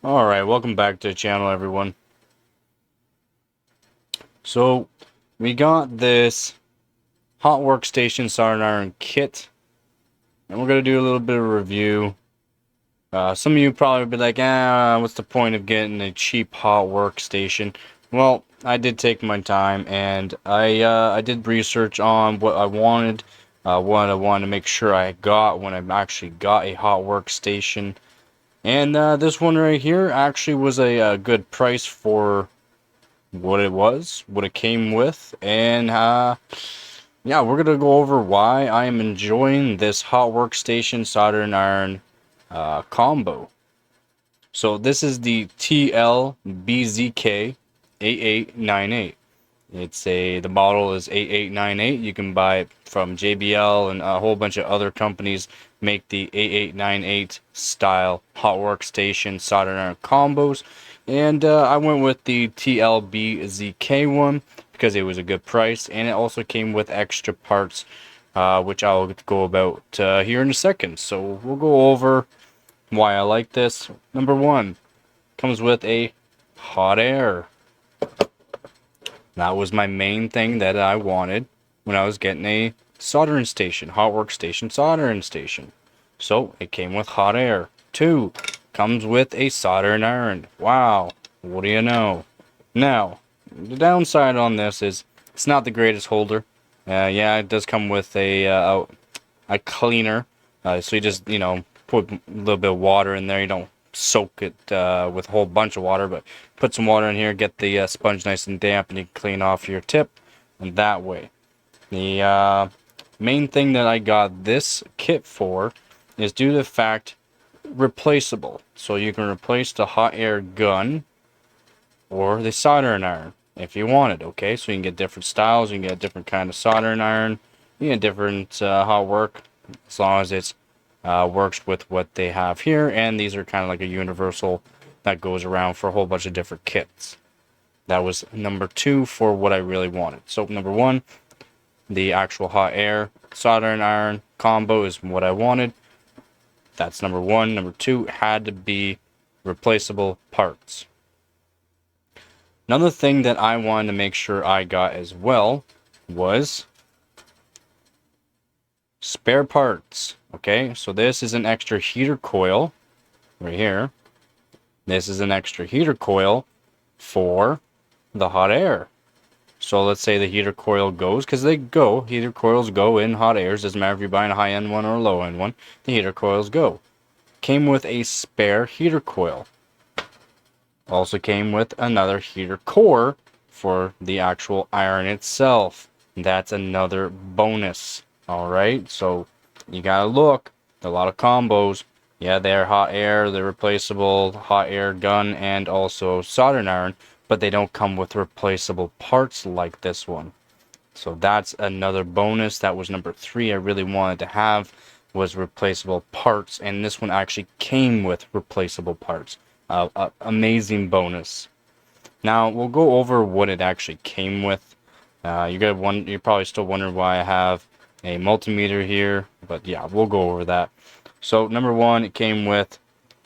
Alright, welcome back to the channel, everyone. So, we got this hot workstation soldering iron kit, and we're going to do a little bit of review. Some of you probably be like, what's the point of getting a cheap hot workstation? Well, I did take my time, and I did research on what I wanted, what I wanted to make sure I got when I actually got a hot workstation. And this one right here actually was a good price for what it was, what it came with, and yeah, we're gonna go over why I am enjoying this hot workstation soldering iron combo. So this is the TLBZK 8898. The model is 8898. You can buy it from JBL and a whole bunch of other companies make the 8898 style hot workstation soldering iron combos. And I went with the TLBZK one because it was a good price, and it also came with extra parts, which I'll go about here in a second. So we'll go over why I like this. Number one, comes with a hot air. That was my main thing that I wanted when I was getting a soldering station, hot workstation soldering station. So it came with hot air. Two, comes with a soldering iron. Wow, what do you know? Now, the downside on this is it's not the greatest holder. Yeah, it does come with a cleaner. So you just, put a little bit of water in there. You don't soak it with a whole bunch of water, but put some water in here, get the sponge nice and damp, and you can clean off your tip. And that way. The main thing that I got this kit for is due to the fact replaceable. So you can replace the hot air gun or the soldering iron if you wanted. Okay, so you can get different styles. You can get a different kind of soldering iron. You can get different hot work as long as it's works with what they have here. And these are kind of like a universal that goes around for a whole bunch of different kits. That was number two for what I really wanted. So number one, the actual hot air soldering iron combo is what I wanted. That's number one. Number two had to be replaceable parts. Another thing that I wanted to make sure I got as well was spare parts. Okay, so this is an extra heater coil right here. This is an extra heater coil for the hot air. So let's say the heater coil goes, because heater coils go in hot airs. Doesn't matter if you're buying a high-end one or a low-end one, the heater coils go. Came with a spare heater coil. Also came with another heater core for the actual iron itself. That's another bonus. Alright, so you gotta look. A lot of combos. Yeah, they're hot air, they're replaceable, hot air gun, and also soldering iron, but they don't come with replaceable parts like this one. So that's another bonus. That was number three I really wanted to have, was replaceable parts, and this one actually came with replaceable parts. Amazing bonus. Now we'll go over what it actually came with. You're probably still wondering why I have a multimeter here, but yeah, we'll go over that. So number one, it came with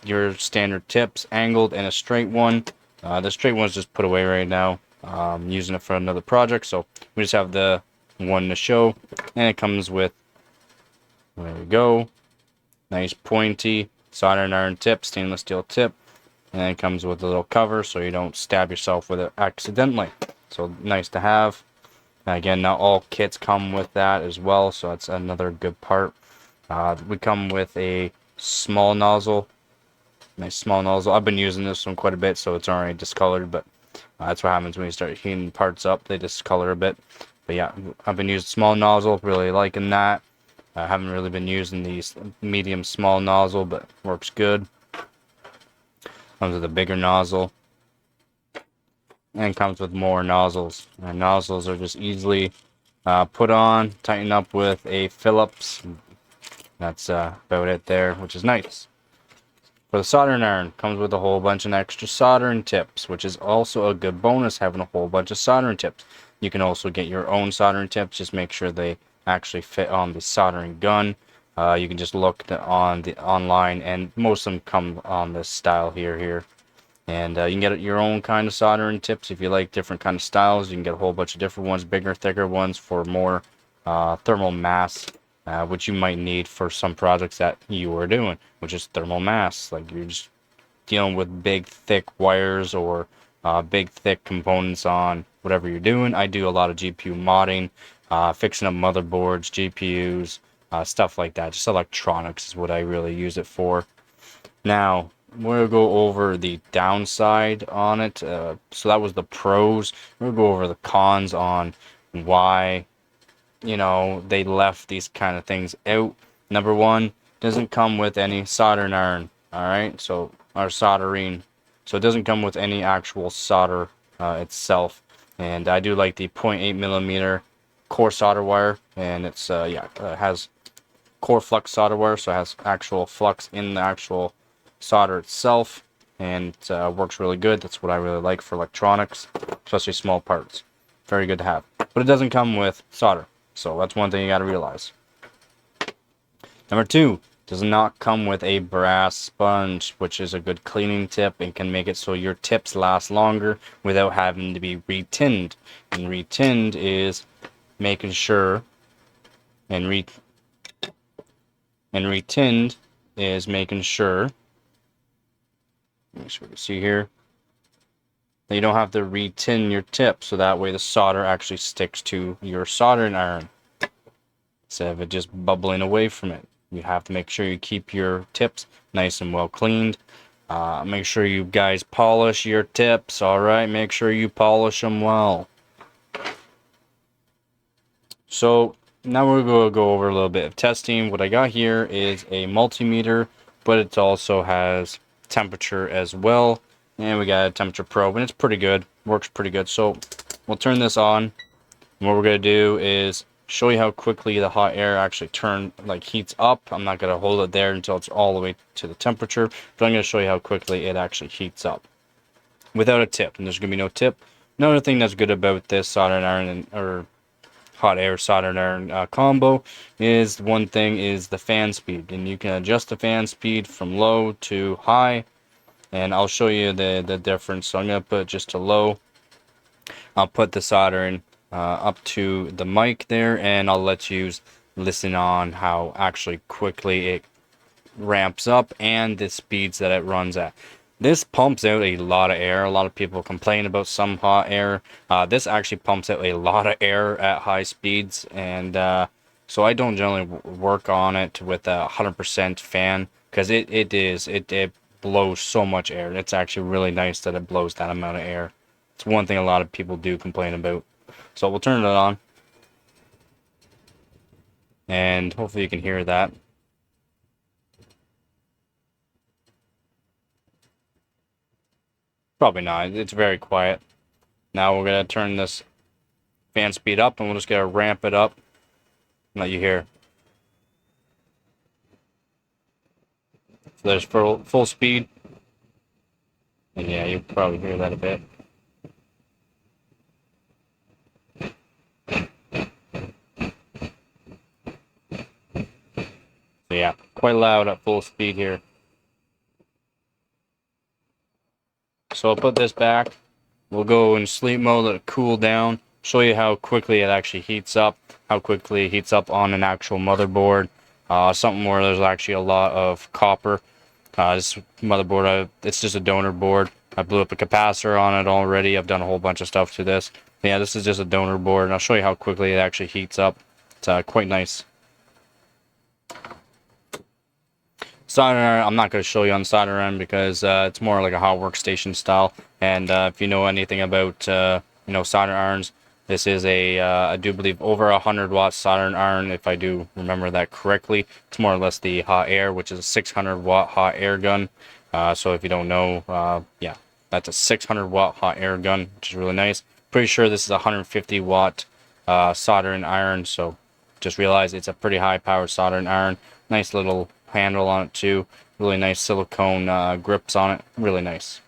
your standard tips, angled and a straight one. The straight one's just put away right now. I'm using it for another project, so we just have the one to show, and it comes with, there we go, nice pointy soldering iron tip, stainless steel tip, and it comes with a little cover so you don't stab yourself with it accidentally. So nice to have. Again, not all kits come with that as well, so that's another good part. We come with a small nozzle. Nice small nozzle. I've been using this one quite a bit, so it's already discolored, but that's what happens when you start heating parts up. They discolor a bit. But yeah, I've been using small nozzle, really liking that. I haven't really been using the medium small nozzle, but works good. Comes with a bigger nozzle. And comes with more nozzles. And nozzles are just easily put on, tighten up with a Phillips. That's about it there, which is nice. For the soldering iron, comes with a whole bunch of extra soldering tips, which is also a good bonus, having a whole bunch of soldering tips. You can also get your own soldering tips, just make sure they actually fit on the soldering gun. You can just look on the online, and most of them come on this style here. And you can get your own kind of soldering tips if you like different kind of styles. You can get a whole bunch of different ones, bigger, thicker ones for more thermal mass, which you might need for some projects that you are doing, which is thermal mass. Like you're just dealing with big, thick wires or big, thick components on whatever you're doing. I do a lot of GPU modding, fixing up motherboards, GPUs, stuff like that. Just electronics is what I really use it for. Now, we'll go over the downside on it. So that was the pros. We'll go over the cons on why, they left these kind of things out. Number one, doesn't come with any soldering iron. All right, so our soldering. So it doesn't come with any actual solder itself. And I do like the 0.8 millimeter core solder wire, and it's has core flux solder wire, so it has actual flux in the actual solder itself, and works really good. That's what I really like for electronics, especially small parts. Very good to have. But it doesn't come with solder, so that's one thing you got to realize. Number two, does not come with a brass sponge, which is a good cleaning tip and can make it so your tips last longer without having to be retinned. And retinned is making sure, and retinned is making sure, make sure you see here, that you don't have to retin your tip, so that way the solder actually sticks to your soldering iron instead of it just bubbling away from it. You have to make sure you keep your tips nice and well cleaned. Make sure you guys polish your tips, alright? Make sure you polish them well. So now we're going to go over a little bit of testing. What I got here is a multimeter, but it also has temperature as well. And we got a temperature probe, and it's pretty good. Works pretty good. So we'll turn this on. And what we're going to do is show you how quickly the hot air actually heats up. I'm not going to hold it there until it's all the way to the temperature, but I'm going to show you how quickly it actually heats up without a tip. And there's going to be no tip. Another thing that's good about this soldering iron or hot air soldering iron combo is one thing is the fan speed, and you can adjust the fan speed from low to high, and I'll show you the difference. So I'm going to put it just to low. I'll put the soldering up to the mic there, and I'll let you listen on how actually quickly it ramps up and the speeds that it runs at. This pumps out a lot of air. A lot of people complain about some hot air. This actually pumps out a lot of air at high speeds, and so I don't generally work on it with a 100% fan, because it blows so much air. It's actually really nice that it blows that amount of air. It's one thing a lot of people do complain about. So we'll turn it on, and hopefully you can hear that. Probably not. It's very quiet. Now we're going to turn this fan speed up, and we're just going to ramp it up and let you hear. So there's full speed. And yeah, you probably hear that a bit. So yeah, quite loud at full speed here. So I'll put this back. We'll go in sleep mode, let it cool down, show you how quickly it actually heats up, how quickly it heats up on an actual motherboard. Something where there's actually a lot of copper. This motherboard, it's just a donor board. I blew up a capacitor on it already. I've done a whole bunch of stuff to this. Yeah, this is just a donor board, and I'll show you how quickly it actually heats up. It's quite nice. Soldering iron, I'm not going to show you on soldering iron because it's more like a hot workstation style. And if you know anything about soldering irons, this is I do believe over 100 watt soldering iron, if I do remember that correctly. It's more or less the hot air, which is a 600 watt hot air gun. So if you don't know, yeah, that's a 600 watt hot air gun, which is really nice. Pretty sure this is a 150 watt soldering iron, so just realize it's a pretty high powered soldering iron. Nice little handle on it too. Really nice silicone grips on it. Really nice.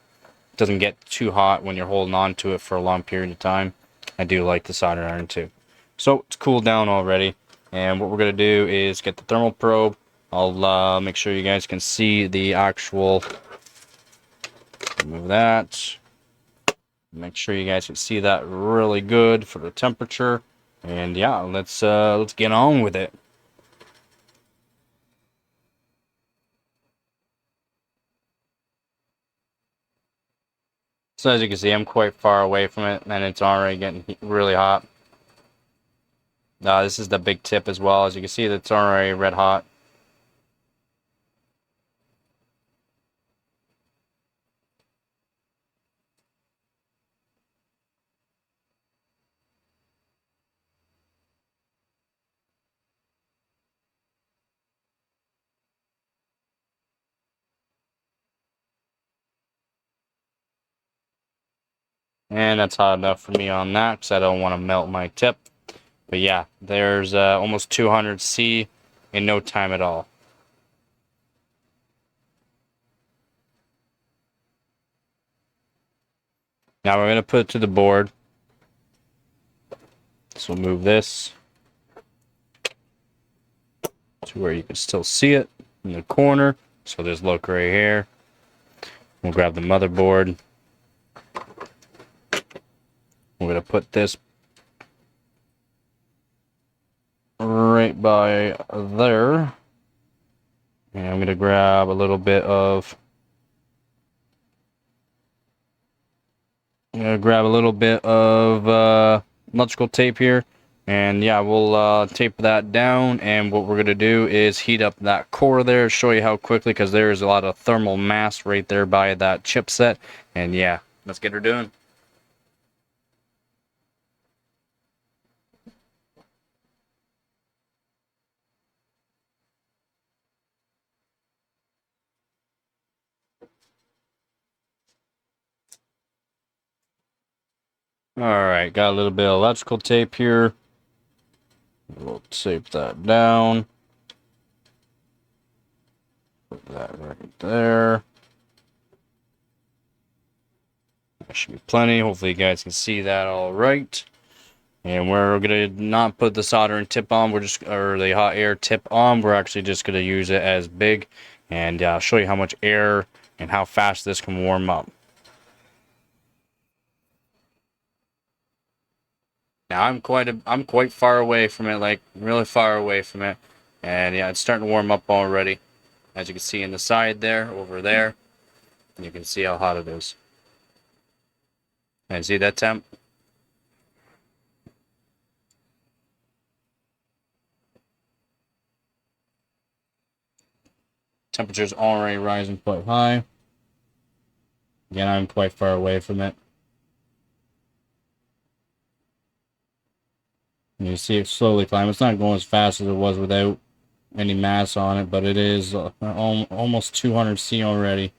Doesn't get too hot when you're holding on to it for a long period of time. I do like the soldering iron too. So it's cooled down already, and what we're going to do is get the thermal probe. I'll make sure you guys can see the actual Remove that. Make sure you guys can see that really good for the temperature. And yeah, let's get on with it. So as you can see, I'm quite far away from it, and it's already getting really hot. This is the big tip as well. As you can see, it's already red hot. And that's hot enough for me on that, because I don't want to melt my tip. But yeah, there's almost 200 C in no time at all. Now we're going to put it to the board. So we'll move this to where you can still see it in the corner. So just look right here. We'll grab the motherboard. We're going to put this right by there. And I'm going to grab a little bit of electrical tape here. And yeah, we'll tape that down, and what we're going to do is heat up that core there, show you how quickly, because there's a lot of thermal mass right there by that chipset. And yeah, let's get her doing. Alright, got a little bit of electrical tape here. We'll tape that down. Put that right there. That should be plenty. Hopefully you guys can see that all right. And we're gonna not put the soldering tip on, or the hot air tip on. We're actually just gonna use it as big, and I'll show you how much air and how fast this can warm up. Now I'm quite far away from it, like really far away from it, and yeah, it's starting to warm up already. As you can see in the side there, over there, and you can see how hot it is. And see that temp? Temperature's already rising quite high. Again, I'm quite far away from it. And you see it slowly climb. It's not going as fast as it was without any mass on it, but it is almost 200 C already.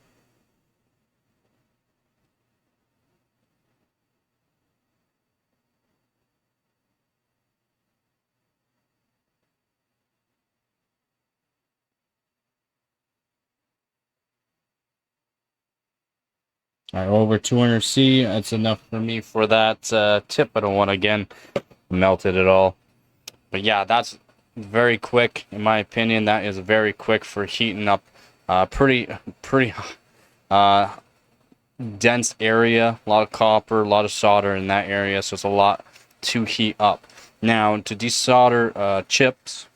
All right, over 200 C. That's enough for me for that tip. I don't want to, again, melt it at all. But yeah, that's very quick, in my opinion. That is very quick for heating up pretty dense area. A lot of copper, a lot of solder in that area, so it's a lot to heat up. Now, to desolder chips,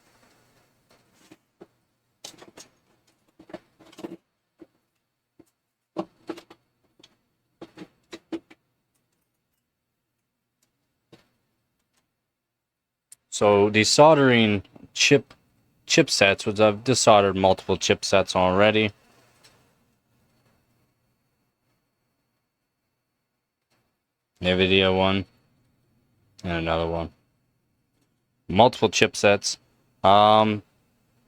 so desoldering chipsets, which I've desoldered multiple chipsets already. NVIDIA one and another one. Multiple chipsets.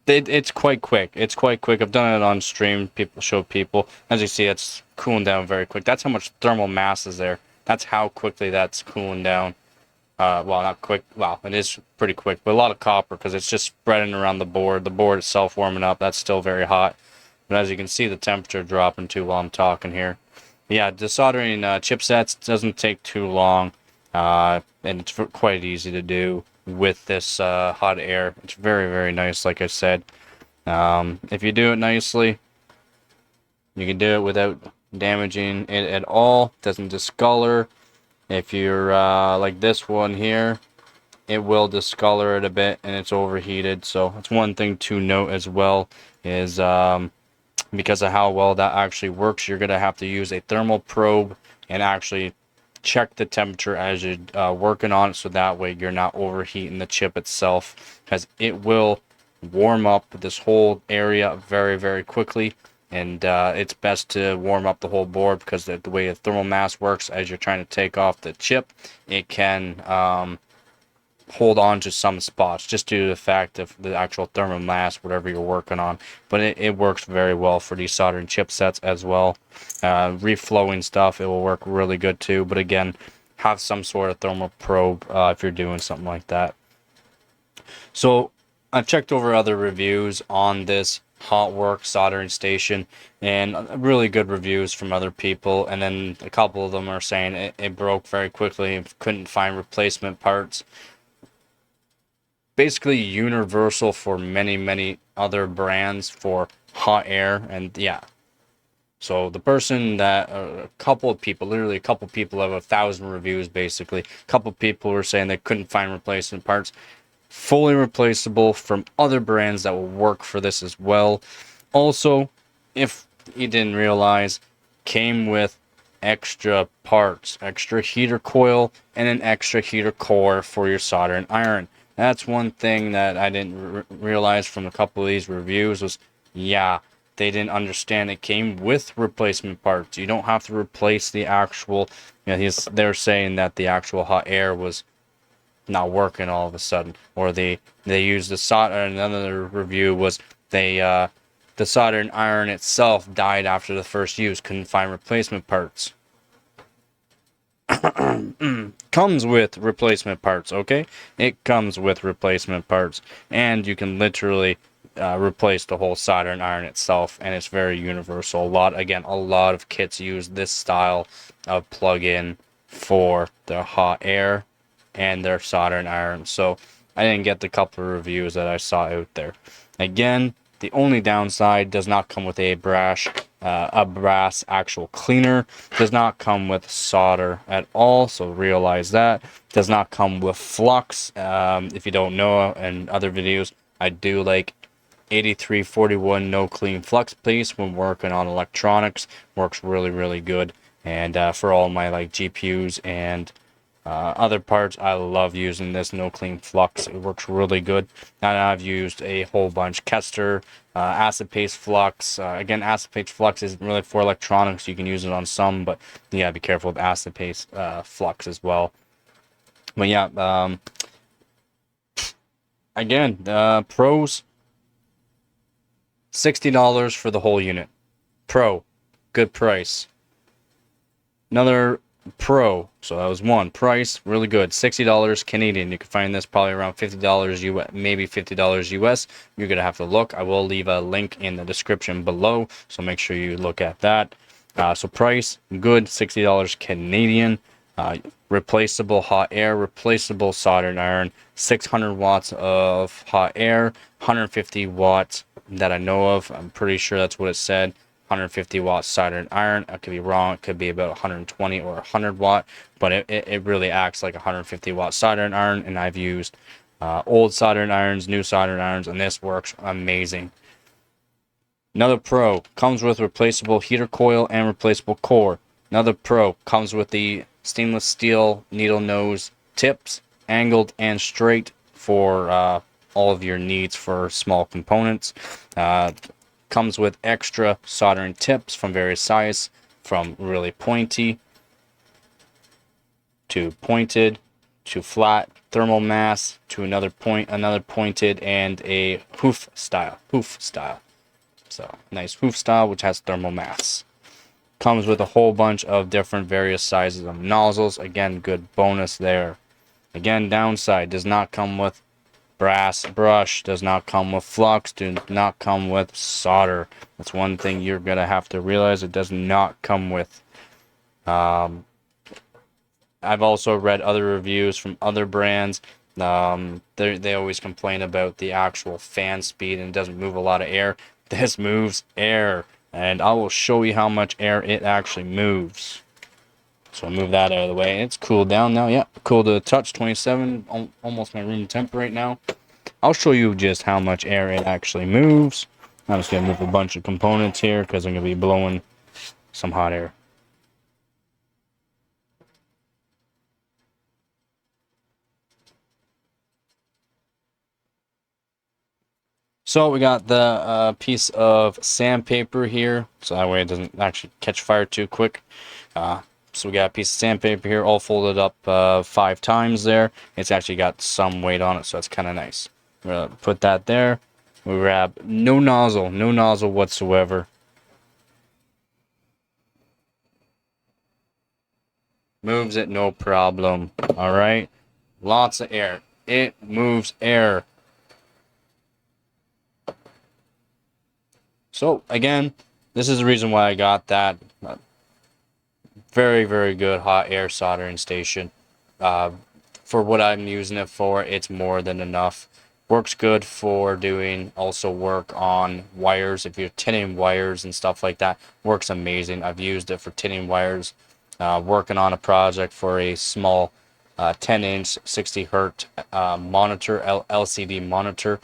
It's quite quick. It's quite quick. I've done it on stream. People show people. As you see, it's cooling down very quick. That's how much thermal mass is there. That's how quickly that's cooling down. Well, not quick. Well, it is pretty quick, but a lot of copper because it's just spreading around the board. The board itself warming up. That's still very hot. But as you can see, the temperature dropping too while I'm talking here. Yeah, desoldering chipsets doesn't take too long, and it's quite easy to do with this hot air. It's very, very nice, like I said. If you do it nicely, you can do it without damaging it at all. Doesn't discolor. If you're like this one here, it will discolor it a bit and it's overheated. So it's one thing to note as well is because of how well that actually works, you're going to have to use a thermal probe and actually check the temperature as you're working on it, so that way you're not overheating the chip itself, because it will warm up this whole area very, very quickly. And it's best to warm up the whole board, because the way the thermal mass works, as you're trying to take off the chip, it can hold on to some spots just due to the fact of the actual thermal mass, whatever you're working on. But it works very well for these soldering chipsets as well. Reflowing stuff, it will work really good too. But again, have some sort of thermal probe if you're doing something like that. So I've checked over other reviews on this Hotwork soldering station, and really good reviews from other people. And then a couple of them are saying it broke very quickly and couldn't find replacement parts. Basically universal for many other brands for hot air. And yeah, so the person that a couple of people, literally a couple of people, have 1,000 reviews. Basically a couple of people were saying they couldn't find replacement parts, fully replaceable from other brands that will work for this as well. Also, if you didn't realize, came with extra parts, extra heater coil and an extra heater core for your soldering iron. That's one thing that I didn't realize from a couple of these reviews was, yeah, they didn't understand it came with replacement parts. You don't have to replace the actual, they're saying that the actual hot air was not working all of a sudden, or they used the solder. Another review was the soldering iron itself died after the first use, couldn't find replacement parts. Comes with replacement parts, okay? It comes with replacement parts, and you can literally replace the whole soldering iron itself, and it's very universal. A lot of kits use this style of plug-in for their hot air and their soldering iron. So I didn't get the couple of reviews that I saw out there. Again, the only downside, does not come with a brass actual cleaner. Does not come with solder at all, so realize that. Does not come with flux. If you don't know, in other videos, I do like 8341 no clean flux piece when working on electronics. Works really good. And for all my like GPUs and other parts, I love using this no clean flux. It works really good. And I've used a whole bunch. Kester, acid paste flux. Again, acid paste flux isn't really for electronics. You can use it on some, but you gotta be careful with acid paste flux as well. But yeah, again, pros, $60 for the whole unit. Pro, good price. Another Pro, so that was one. Price, really good, $60 Canadian. You can find this probably around $50 US, maybe $50 US. You're gonna have to look. I will leave a link in the description below, so make sure you look at that. So price, good, $60 Canadian. Replaceable hot air, replaceable soldering iron, 600 watts of hot air, 150 watts that I know of. I'm pretty sure that's what it said. 150 watt soldering iron. I could be wrong. It could be about 120 or 100 watt, but it really acts like 150 watt soldering iron. And I've used old soldering irons, new soldering irons, and this works amazing. Another pro, comes with replaceable heater coil and replaceable core. Another pro, comes with the stainless steel needle nose tips, angled and straight for all of your needs for small components. Comes with extra soldering tips from various sizes, from really pointy to pointed to flat, thermal mass to another pointed, and a hoof style. So nice hoof style which has thermal mass. Comes with a whole bunch of different various sizes of nozzles. Again, good bonus there. Again, downside, does not come with brass brush, does not come with flux, does not come with solder. That's one thing you're gonna have to realize, it does not come with. I've also read other reviews from other brands. They always complain about the actual fan speed and it doesn't move a lot of air. This moves air. and I will show you how much air it actually moves. So I'll move that out of the way. It's cooled down now. Yeah, cool to the touch. 27, almost my room temp right now. I'll show you just how much air it actually moves. I'm just gonna move a bunch of components here because I'm gonna be blowing some hot air. So we got the piece of sandpaper here, so that way it doesn't actually catch fire too quick. So we got a piece of sandpaper here, all folded up 5 times there. It's actually got some weight on it, so it's kind of nice. We're gonna put that there. We grab no nozzle whatsoever. Moves it, no problem. All right, lots of air. It moves air. So again, this is the reason why I got that. Very, very good hot air soldering station. Uh, for what I'm using it for, it's more than enough. Works good for doing also work on wires. If you're tinning wires and stuff like that, works amazing. I've used it for tinning wires. Working on a project for a small 10-inch 60 hertz monitor, LCD monitor.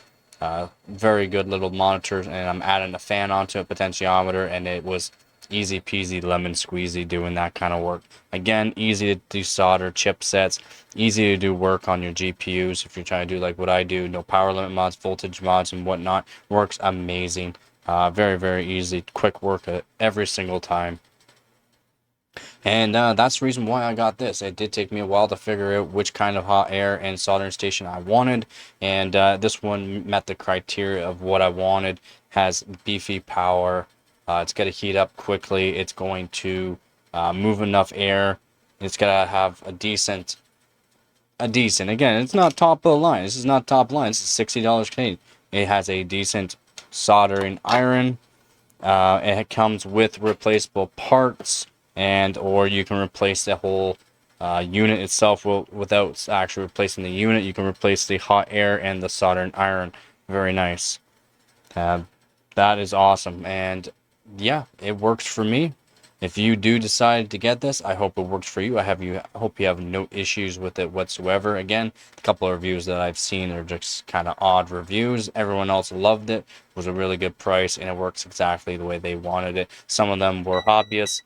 Very good little monitor, and I'm adding a fan onto a potentiometer, and it was easy peasy lemon squeezy doing that kind of work. Again, easy to do solder chipsets, easy to do work on your GPUs if you're trying to do like what I do, no power limit mods, voltage mods, and whatnot. Works amazing. Very, very easy, quick work every single time. And that's the reason why I got this. It did take me a while to figure out which kind of hot air and soldering station I wanted. And this one met the criteria of what I wanted. Has beefy power. It's going to heat up quickly. It's going to move enough air. It's going to have a decent. Again, it's not top of the line. This is not top line. This is $60 Canadian. It has a decent soldering iron. It comes with replaceable parts, and or you can replace the whole unit itself without actually replacing the unit. You can replace the hot air and the soldering iron. Very nice. That is awesome, and yeah, it works for me. If you do decide to get this, I hope it works for you. I hope you have no issues with it whatsoever. Again, a couple of reviews that I've seen are just kind of odd reviews. Everyone else loved it. It was a really good price, and it works exactly the way they wanted it. Some of them were hobbyists.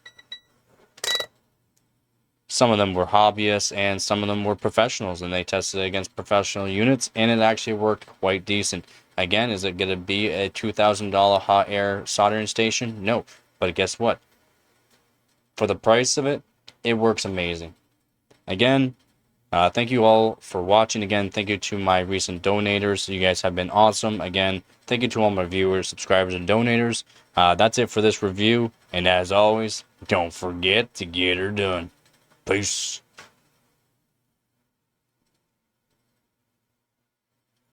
Some of them were hobbyists, and some of them were professionals, and they tested it against professional units, and it actually worked quite decent. Again, is it going to be a $2,000 hot air soldering station? No, but guess what? For the price of it, it works amazing. Again, thank you all for watching. Again, thank you to my recent donators. You guys have been awesome. Again, thank you to all my viewers, subscribers, and donators. That's it for this review. And as always, don't forget to get her done. Peace.